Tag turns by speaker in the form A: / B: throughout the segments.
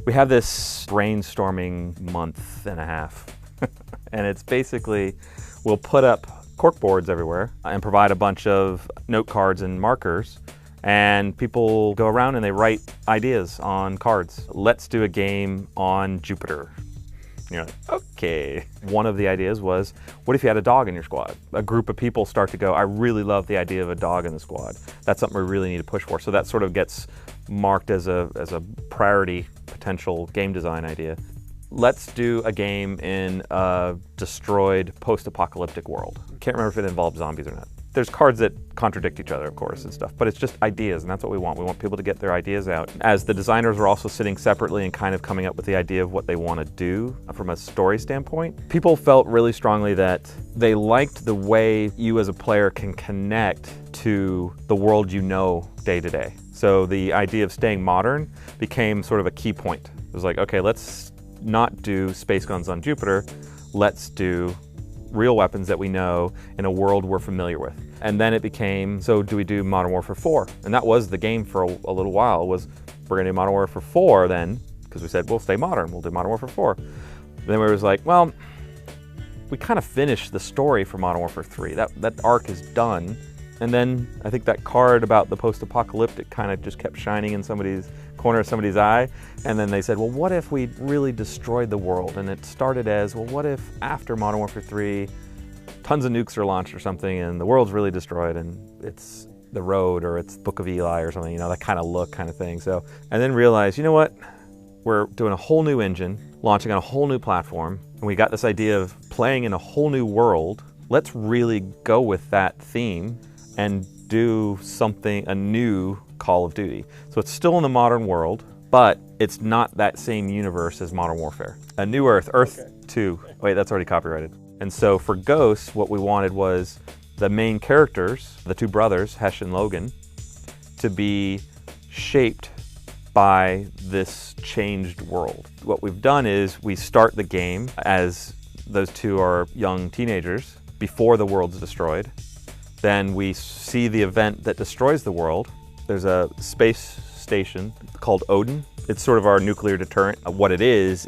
A: We have this brainstorming month and a half, and it's basically, we'll put up cork boards everywhere and provide a bunch of note cards and markers, and people go around and they write ideas on cards. Let's do a game on Jupiter. You're like, okay. One of the ideas was, what if you had a dog in your squad? A group of people start to go, I really love the idea of a dog in the squad. That's something we really need to push for. So that sort of gets marked as a priority potential game design idea. Let's do a game in a destroyed post-apocalyptic world. Can't remember if it involves zombies or not. There's cards that contradict each other, of course, and stuff, but it's just ideas, and that's what we want. We want people to get their ideas out. As the designers are also sitting separately and kind of coming up with the idea of what they want to do from a story standpoint, people felt really strongly that they liked the way you as a player can connect to the world you know day to day. So the idea of staying modern became sort of a key point. It was like, okay, let's not do space guns on Jupiter, let's do real weapons that we know in a world we're familiar with. And then it became, so do we do Modern Warfare 4? And that was the game for a little while, was we're gonna do Modern Warfare 4 then, because we said, we'll stay modern, we'll do Modern Warfare 4. Then we was like, well, we kind of finished the story for Modern Warfare 3. That arc is done. And then I think that card about the post-apocalyptic kind of just kept shining in somebody's corner of somebody's eye. And then they said, well, what if we really destroyed the world? And it started as, well, what if after Modern Warfare 3, tons of nukes are launched or something and the world's really destroyed and it's The Road or it's Book of Eli or something, you know, that kind of look kind of thing. So, and then realized, you know what? We're doing a whole new engine, launching on a whole new platform, and we got this idea of playing in a whole new world. Let's really go with that theme and do something, a new Call of Duty. So it's still in the modern world, but it's not that same universe as Modern Warfare. A New Earth, Earth 2. Wait, that's already copyrighted. And so for Ghosts, what we wanted was the main characters, the two brothers, Hesh and Logan, to be shaped by this changed world. What we've done is we start the game as those two are young teenagers before the world's destroyed. Then we see the event that destroys the world. There's a space station called Odin. It's sort of our nuclear deterrent. What it is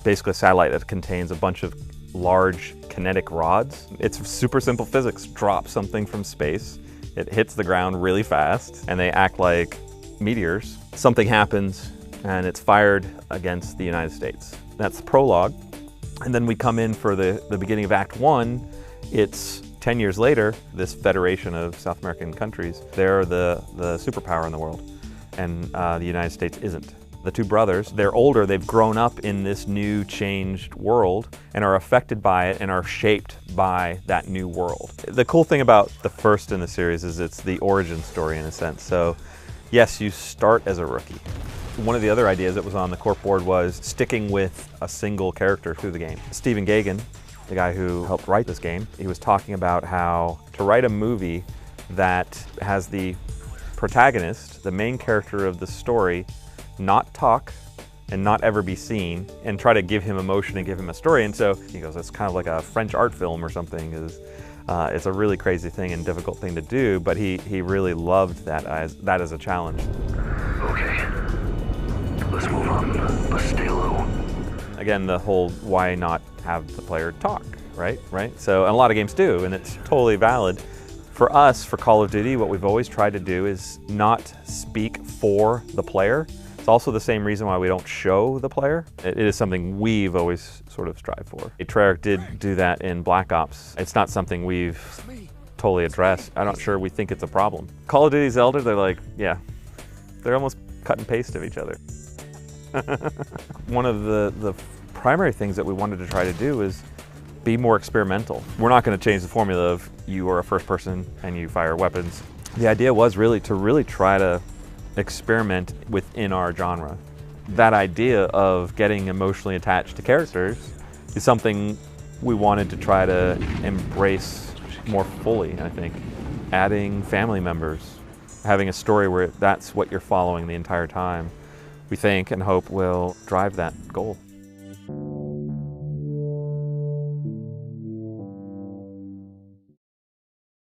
A: basically a satellite that contains a bunch of large kinetic rods. It's super simple physics. Drop something from space, it hits the ground really fast, and they act like meteors. Something happens, and it's fired against the United States. That's the prologue. And then we come in for the beginning of Act 1. It's 10 years later, this federation of South American countries, they're the superpower in the world, and the United States isn't. The two brothers, they're older, they've grown up in this new changed world and are affected by it and are shaped by that new world. The cool thing about the first in the series is it's the origin story in a sense. So yes, you start as a rookie. One of the other ideas that was on the cork board was sticking with a single character through the game. Stephen Gaghan, the guy who helped write this game, he was talking about how to write a movie that has the protagonist, the main character of the story, not talk and not ever be seen, and try to give him emotion and give him a story. And so he goes, it's kind of like a French art film or something. It's a really crazy thing and difficult thing to do, but he really loved that as a challenge.
B: Okay, let's move on, but stay low.
A: Again, the whole why not have the player talk, right? So, and a lot of games do, and it's totally valid. For us, for Call of Duty, what we've always tried to do is not speak for the player. It's also the same reason why we don't show the player. It is something we've always sort of strived for. Treyarch did do that in Black Ops. It's not something we've totally addressed. I'm not sure we think it's a problem. Call of Duty Zelda, they're like, yeah, they're almost cut and paste of each other. One of the primary things that we wanted to try to do is be more experimental. We're not going to change the formula of you are a first person and you fire weapons. The idea was really to try to experiment within our genre. That idea of getting emotionally attached to characters is something we wanted to try to embrace more fully, I think. Adding family members, having a story where that's what you're following the entire time, we think and hope will drive that goal.